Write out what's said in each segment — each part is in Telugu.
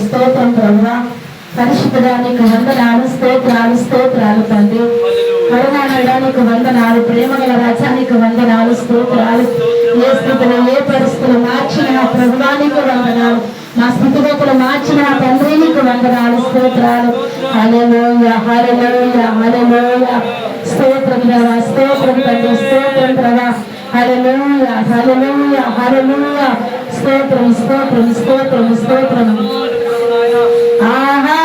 స్తోత్రం ప్రభు. పరిశుద్ధడానికి వందనాలు, స్తోత్రాలు స్తోత్రాలు తండ్రి. కరుణానికి వందనాలు, ప్రేమ గల రచానికి వందనాలు, స్తోత్రాలు. ఏ స్థితిలో ఏ పరిస్థితులు మార్చిన ప్రభువానికి వందనాలు, మా స్థితిగతులు మార్చిన తండ్రికి వందనాలు, స్తోత్రాలు. హల్లెలూయా హల్లెలూయా హల్లెలూయా. స్తోత్రం దేవా, స్తోత్రం తండ్రి, స్తోత్రం ప్రభా. హల్లెలూయా హల్లెలూయా హల్లెలూయా. స్తోత్రం స్తోత్రం స్తోత్రం స్తోత్రం. ఆహా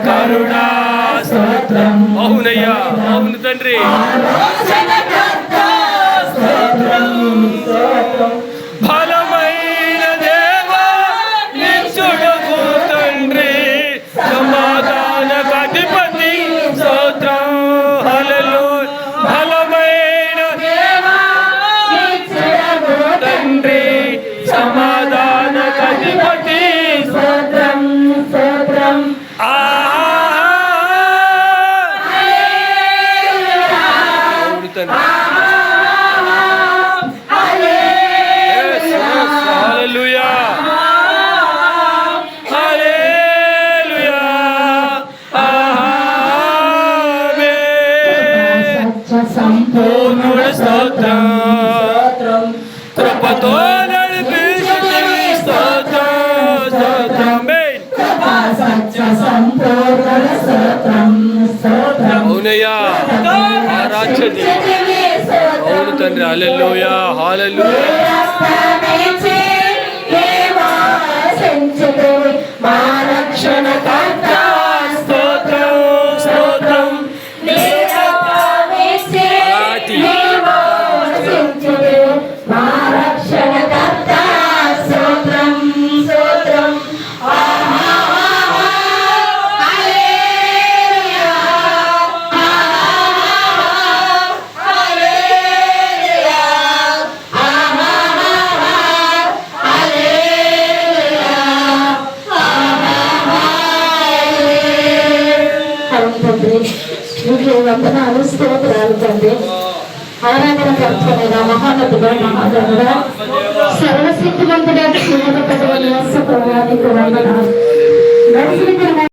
కరుణా స్తోత్రం. అవునయ్యా, అవును తండ్రి. బలమైన దేవా నిత్యుడగు తండ్రి, సమాధానకు అధిపతి స్తోత్రం. హల్లెలూయా. బలమైన దేవా నిత్యుడగు తండ్రి, సమాధానకు అధిపతి స్తోత్రం స్తోత్రం. సంపూర్ణ స్తోత్రం, కృపతో నడిపించే స్తోత్రం స్తోత్రం. సంపూర్ణ స్తోత్రం స్తోత్రం. అవునయ్యా, ఆరాధ్యది. అవును తండ్రి. హల్లెలూయా హల్లెలూయా. మా రక్షణ కర్త స్తోత్రం స్తోత్రం. మా రక్షణ కర్త స్తోత్రం స్తోత్రం. మీకు వందనాలు, స్తోత్రాలు తండ్రి. ఆరాధన కర్తవ్య మహానతుడా, మహాదేవుడా, సర్వశక్తివంతుడా, శ్రీమతి వందనాలు.